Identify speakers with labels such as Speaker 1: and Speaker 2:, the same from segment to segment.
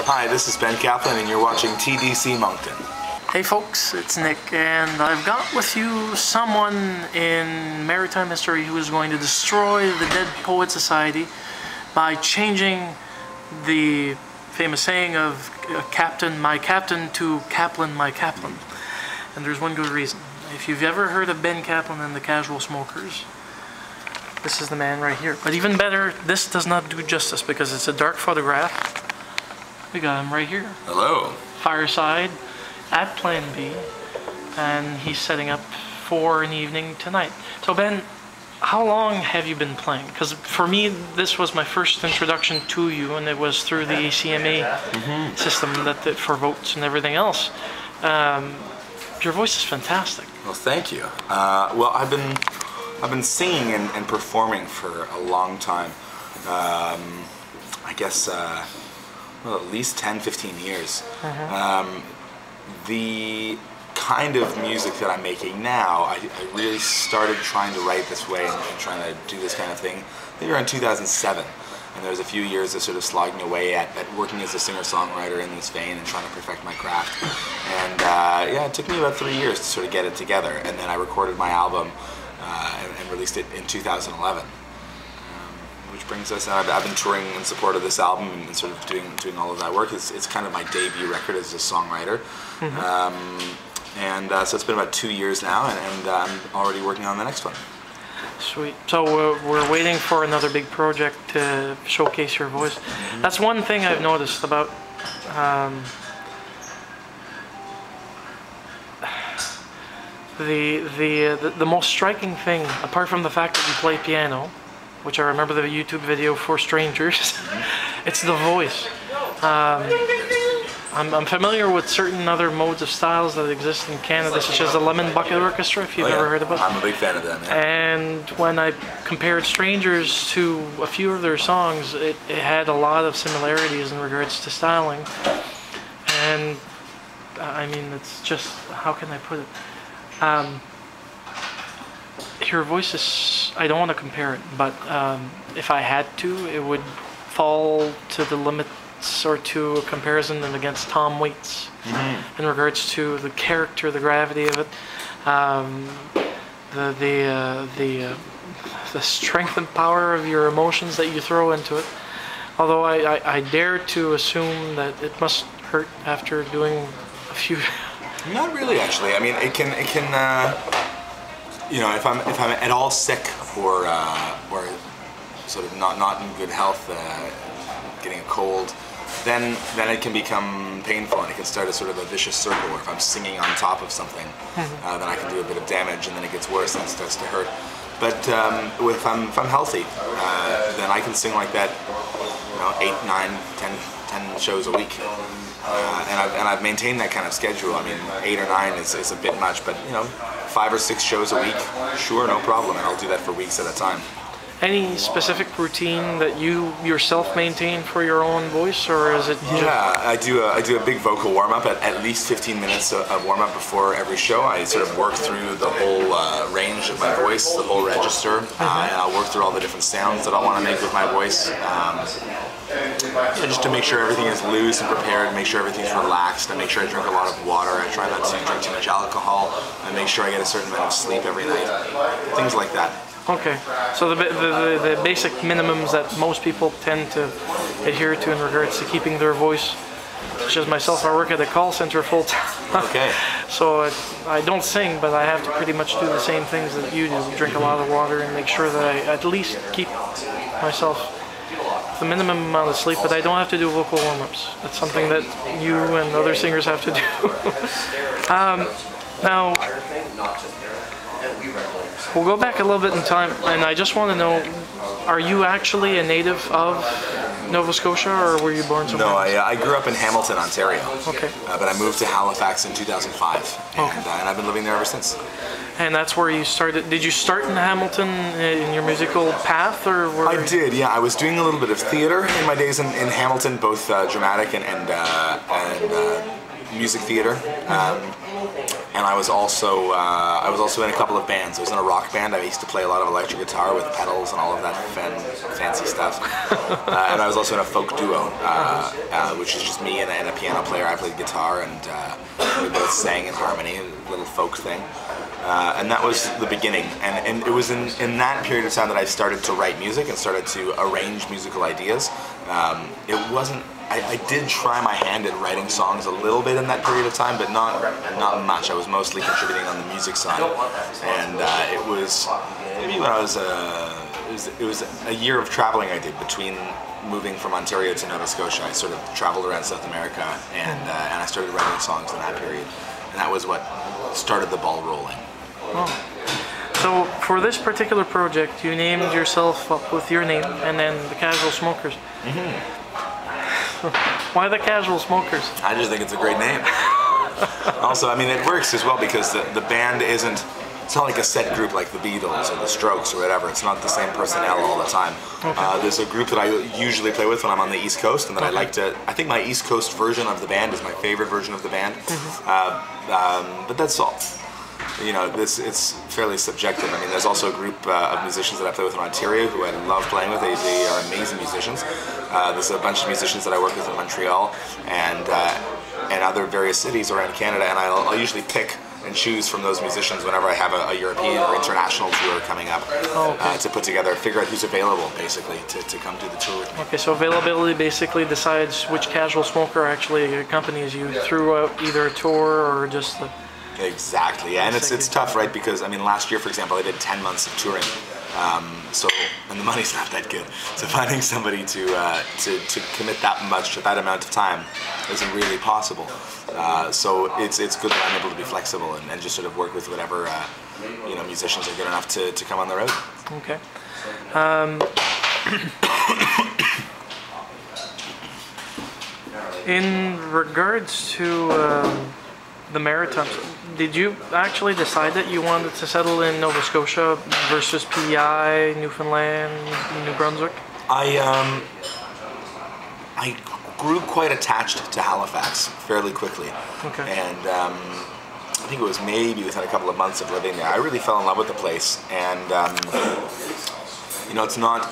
Speaker 1: Hi, this is Ben Caplan and you're watching TDC Moncton.
Speaker 2: Hey folks, it's Nick, and I've got with you someone in maritime history who is going to destroy the Dead Poet Society by changing the famous saying of Captain, my Captain to Caplan, my Caplan. And there's one good reason. If you've ever heard of Ben Caplan and the Candlesmokers, this is the man right here. But even better, this does not do justice because it's a dark photograph. We got him right here.
Speaker 1: Hello.
Speaker 2: Fireside at Plan B, and he's setting up for an evening tonight. So Ben, how long have you been playing? Because for me, this was my first introduction to you, and it was through the ACMA system that for votes and everything else. Your voice is fantastic.
Speaker 1: Well, thank you. Well, I've been singing and performing for a long time. I guess well, at least 10-15 years. The kind of music that I'm making now, I really started trying to write this way and trying to do this kind of thing maybe around 2007. And there was a few years of sort of slogging away at working as a singer-songwriter in this vein and trying to perfect my craft. And yeah, it took me about 3 years to sort of get it together. And then I recorded my album and released it in 2011. Which brings us, and I've been touring in support of this album and sort of doing all of that work. It's kind of my debut record as a songwriter. So it's been about 2 years now, and I'm already working on the next one.
Speaker 2: Sweet. So we're waiting for another big project to showcase your voice. That's one thing I've noticed about the most striking thing, apart from the fact that you play piano, which I remember the YouTube video for strangers, it's the voice. I'm familiar with certain other modes of styles that exist in Canada, such as the Lemon Bucket Orchestra, if you've ever heard of it.
Speaker 1: I'm a big fan of them, yeah.
Speaker 2: And when I compared Strangers to a few of their songs, it had a lot of similarities in regards to styling. And, I mean, it's just, how can I put it? Your voice is, I don't want to compare it, but if I had to, it would fall to the limits or to a comparison against Tom Waits in regards to the character, the gravity of it, the strength and power of your emotions that you throw into it. Although I dare to assume that it must hurt after doing a few.
Speaker 1: Not really, actually. I mean, it can. You know, if I'm at all sick or sort of not in good health, getting a cold, then it can become painful and it can start a sort of a vicious circle where if I'm singing on top of something, then I can do a bit of damage and then it gets worse and it starts to hurt. But if I'm healthy, then I can sing like that, you know, 8, 9, 10 shows a week. And I've maintained that kind of schedule. I mean, 8 or 9 is a bit much, but you know, 5 or 6 shows a week, sure, no problem, and I'll do that for weeks at a time.
Speaker 2: Any specific routine that you yourself maintain for your own voice, or is it?
Speaker 1: Yeah, I do a big vocal warm up at least 15 minutes of warm up before every show. I sort of work through the whole range of my voice, the whole register, and I'll work through all the different sounds that I want to make with my voice. Just to make sure everything is loose and prepared, make sure everything's relaxed, and make sure I drink a lot of water. I try not to drink too much alcohol, and make sure I get a certain amount of sleep every night. Things like that.
Speaker 2: Okay, so the basic minimums that most people tend to adhere to in regards to keeping their voice, such as myself, I work at a call center full time. Okay. So I don't sing, but I have to pretty much do the same things that you do. Drink a lot of water and make sure that I at least keep myself the minimum amount of sleep, but I don't have to do vocal warm-ups. That's something that you and other singers have to do. Now, we'll go back a little bit in time, and I just want to know, are you actually a native of Nova Scotia, or were you born somewhere else?
Speaker 1: No, I grew up in Hamilton, Ontario.
Speaker 2: Okay.
Speaker 1: But I moved to Halifax in 2005, and I've been living there ever since.
Speaker 2: And that's where you started. Did you start in Hamilton in your musical path, or were
Speaker 1: I did, yeah. I was doing a little bit of theater in my days in Hamilton, both dramatic and music theater, and I was also in a couple of bands. I was in a rock band. I used to play a lot of electric guitar with pedals and all of that fancy stuff. And I was also in a folk duo, which is just me and a piano player. I played guitar, and we both sang in harmony, a little folk thing. And that was the beginning. And it was in that period of time that I started to write music and started to arrange musical ideas. It wasn't. I did try my hand at writing songs a little bit in that period of time, but not much. I was mostly contributing on the music side, and it was maybe when I was it was a year of traveling I did between moving from Ontario to Nova Scotia. I sort of traveled around South America, and I started writing songs in that period, and that was what started the ball rolling.
Speaker 2: Oh. So for this particular project, you named yourself up with your name, and then the Candlesmokers. Mm-hmm. Why the Candlesmokers?
Speaker 1: I just think it's a great name. Also, I mean, it works as well because the band isn't, it's not like a set group like the Beatles or the Strokes or whatever. It's not the same personnel all the time. Okay. There's a group that I usually play with when I'm on the East Coast, and that I like to, I think my East Coast version of the band is my favorite version of the band. Mm-hmm. But that's all. You know, it's fairly subjective. I mean, there's also a group of musicians that I play with in Ontario who I love playing with. They are amazing musicians. There's a bunch of musicians that I work with in Montreal and other various cities around Canada, and I'll usually pick and choose from those musicians whenever I have a European or international tour coming up to put together, figure out who's available, basically, to come do the tour with me. Okay,
Speaker 2: so availability basically decides which casual smoker actually accompanies you throughout either a tour or just the...
Speaker 1: Exactly, yeah, and it's tough, right? Because I mean, last year, for example, I did 10 months of touring, and the money's not that good. So finding somebody to commit that amount of time isn't really possible. So it's good that I'm able to be flexible and just sort of work with whatever musicians are good enough to come on the road.
Speaker 2: Okay. In regards to the Maritimes, did you actually decide that you wanted to settle in Nova Scotia versus PEI, Newfoundland, New Brunswick?
Speaker 1: I grew quite attached to Halifax fairly quickly. Okay. And I think it was maybe within a couple of months of living there, I really fell in love with the place. And it's not.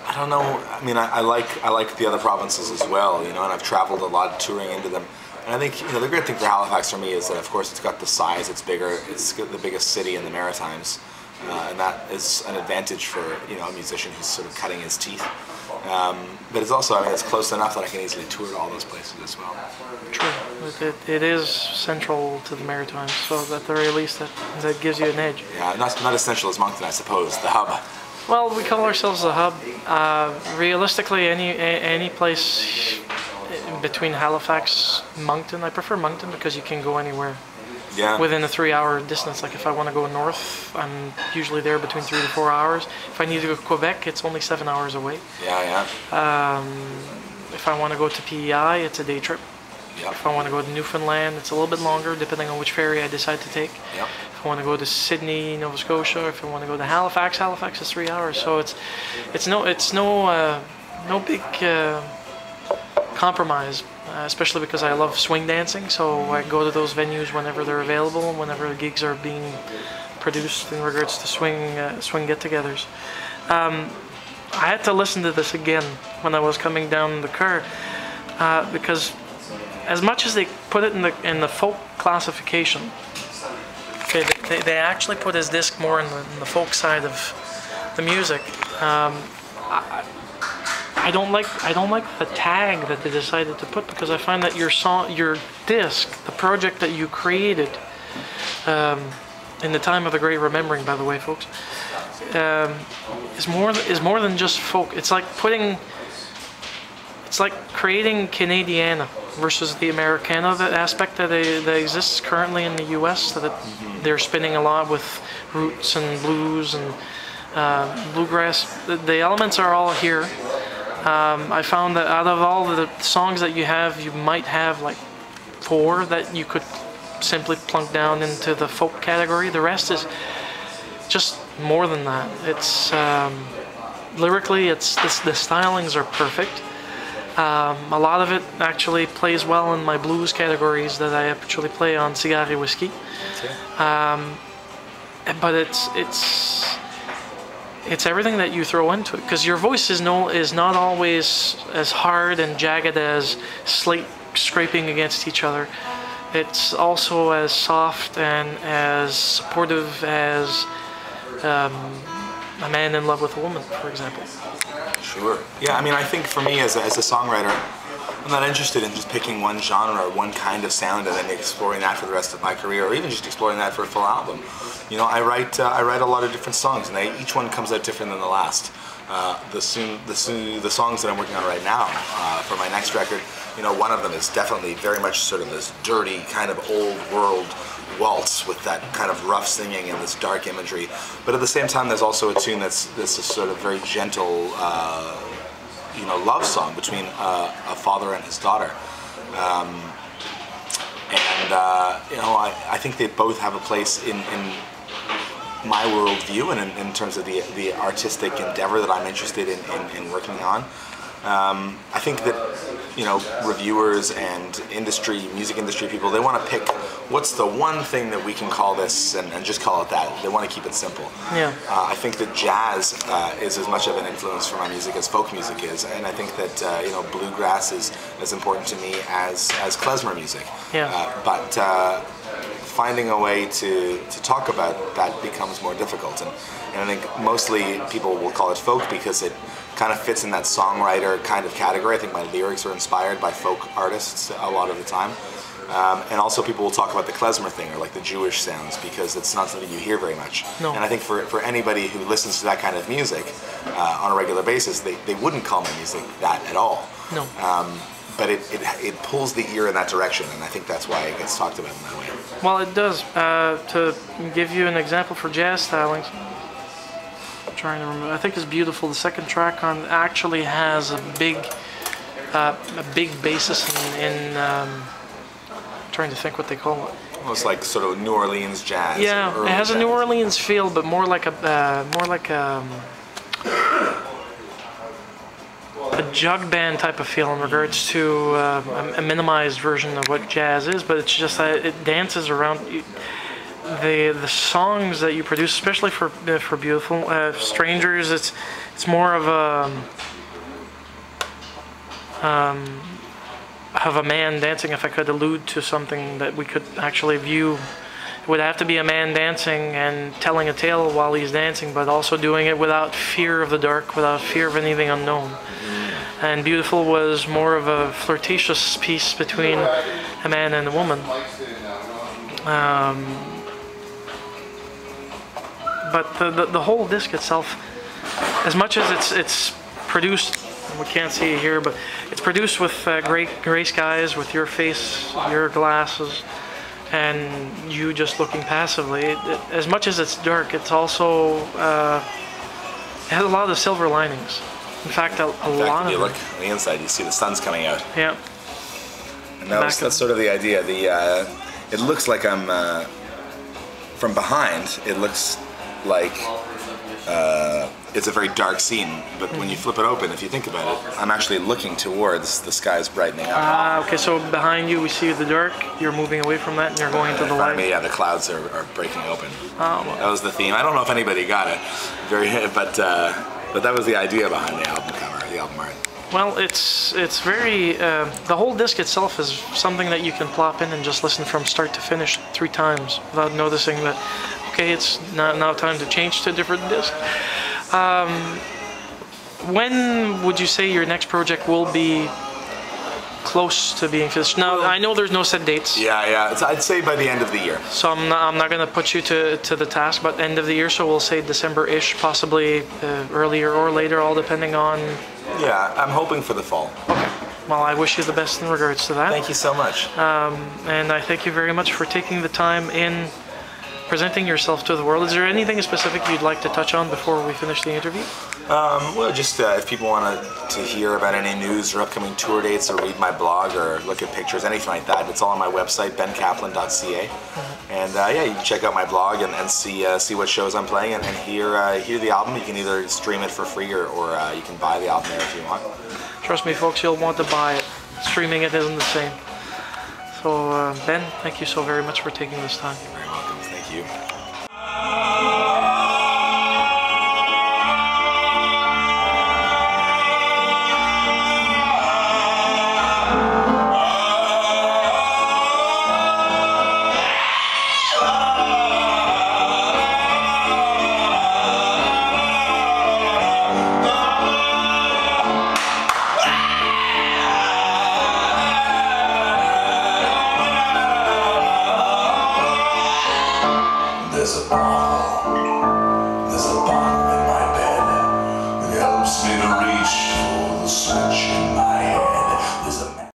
Speaker 1: I don't know. I mean, I like the other provinces as well. And I've traveled a lot touring into them. And I think the great thing for Halifax for me is that, of course, it's got the size. It's bigger. It's the biggest city in the Maritimes, and that is an advantage for a musician who's sort of cutting his teeth. But it's also, it's close enough that I can easily tour to all those places as well.
Speaker 2: True. It is central to the Maritimes, so at the very least that gives you an edge.
Speaker 1: Yeah, not as central as Moncton, I suppose. The hub.
Speaker 2: Well, we call ourselves the hub. Realistically, any place between Halifax, Moncton. I prefer Moncton because you can go anywhere within a 3-hour distance. Like if I want to go north, I'm usually there between 3 to 4 hours. If I need to go to Quebec, it's only 7 hours away.
Speaker 1: Yeah.
Speaker 2: If I want to go to PEI, it's a day trip. Yep. If I want to go to Newfoundland, it's a little bit longer depending on which ferry I decide to take. Yep. If I want to go to Sydney, Nova Scotia, if I want to go to Halifax is 3 hours. So it's no big compromise, especially because I love swing dancing, so I go to those venues whenever they're available, whenever gigs are being produced in regards to swing get-togethers. I had to listen to this again when I was coming down the car, because as much as they put it in the folk classification, okay, they actually put his disc more in the folk side of the music. I don't like the tag that they decided to put, because I find that your disc, the project that you created in the time of the Great Remembering, by the way, folks, is more than just folk. It's like creating Canadiana versus the Americana, that aspect that exists currently in the U.S. That they're spinning a lot with roots and blues and bluegrass. The elements are all here. I found that out of all the songs that you have, you might have like 4 that you could simply plunk down into the folk category. The rest is just more than that. It's lyrically, the stylings are perfect. A lot of it actually plays well in my blues categories that I actually play on Cigare&Whiskey.
Speaker 1: Okay.
Speaker 2: But it's everything that you throw into it, because your voice is not always as hard and jagged as slate scraping against each other. It's also as soft and as supportive as a man in love with a woman, for example.
Speaker 1: Sure. Yeah, I mean, I think for me as a songwriter, I'm not interested in just picking one genre or one kind of sound and then exploring that for the rest of my career, or even just exploring that for a full album. You know, I write a lot of different songs, and each one comes out different than the last. The songs that I'm working on right now for my next record, you know, one of them is definitely very much sort of this dirty kind of old world waltz with that kind of rough singing and this dark imagery. But at the same time, there's also a tune that's this sort of very gentle, you know, love song between a father and his daughter. You know, I think they both have a place in my worldview and in terms of the artistic endeavor that I'm interested in working on. I think that, you know, reviewers and music industry people, they want to pick what's the one thing that we can call this and just call it that. They want to keep it simple.
Speaker 2: Yeah.
Speaker 1: I think that jazz is as much of an influence for my music as folk music is, and I think that you know, bluegrass is as important to me as klezmer music.
Speaker 2: Yeah.
Speaker 1: But finding a way to talk about that becomes more difficult, and I think mostly people will call it folk because it kind of fits in that songwriter kind of category. I think my lyrics are inspired by folk artists a lot of the time. And also people will talk about the klezmer thing, or like the Jewish sounds, because it's not something you hear very much.
Speaker 2: No.
Speaker 1: And I think for anybody who listens to that kind of music on a regular basis, they wouldn't call my music that at all.
Speaker 2: No.
Speaker 1: But it pulls the ear in that direction, and I think that's why it gets talked about in that way.
Speaker 2: Well, it does. To give you an example for jazz stylings, I'm trying to remember, I think it's Beautiful. The second track on actually has a big basis in trying to think what they call it.
Speaker 1: Almost like sort of New Orleans jazz.
Speaker 2: Yeah, it has a New Orleans feel, but more like a jug band type of feel in regards to a minimized version of what jazz is. But it's just that it dances around the songs that you produce, especially for Beautiful. Strangers, it's more of a man dancing. If I could allude to something that we could actually view, it would have to be a man dancing and telling a tale while he's dancing, but also doing it without fear of the dark, without fear of anything unknown. And Beautiful was more of a flirtatious piece between a man and a woman. But the whole disc itself, as much as it's produced, we can't see it here, but it's produced with gray skies, with your face, your glasses, and you just looking passively. As much as it's dark, it's also it has a lot of silver linings. In fact, a lot of them.
Speaker 1: If you look on the inside, you see the sun's coming out.
Speaker 2: Yeah.
Speaker 1: And that's sort of the idea. It looks like I'm from behind. It looks like it's a very dark scene, but when you flip it open, if you think about it, I'm actually looking towards the skies brightening up.
Speaker 2: Ah, okay, so behind you we see the dark, you're moving away from that and you're going to the light.
Speaker 1: Yeah, the clouds are breaking open.
Speaker 2: Oh, well.
Speaker 1: That was the theme. I don't know if anybody got it, but that was the idea behind the album cover, the album art.
Speaker 2: Well, it's very, the whole disc itself is something that you can plop in and just listen from start to finish 3 times without noticing that, okay, it's now time to change to a different disc. When would you say your next project will be close to being finished? Now, I know there's no set dates.
Speaker 1: Yeah. I'd say by the end of the year.
Speaker 2: So I'm not going to put you to the task, but end of the year, so we'll say December-ish, possibly earlier or later, all depending on...
Speaker 1: Yeah, I'm hoping for the fall.
Speaker 2: Okay. Well, I wish you the best in regards to that.
Speaker 1: Thank you so much.
Speaker 2: And I thank you very much for taking the time in presenting yourself to the world. Is there anything specific you'd like to touch on before we finish the interview?
Speaker 1: Well, just if people want to hear about any news or upcoming tour dates or read my blog or look at pictures, anything like that, it's all on my website, bencaplan.ca. Mm-hmm. And yeah, you can check out my blog and see what shows I'm playing and hear the album. You can either stream it for free or you can buy the album there if you want.
Speaker 2: Trust me, folks, you'll want to buy it. Streaming it isn't the same. So, Ben, thank you so very much for taking this time.
Speaker 1: You're very welcome. Thank you.
Speaker 3: There's a bomb.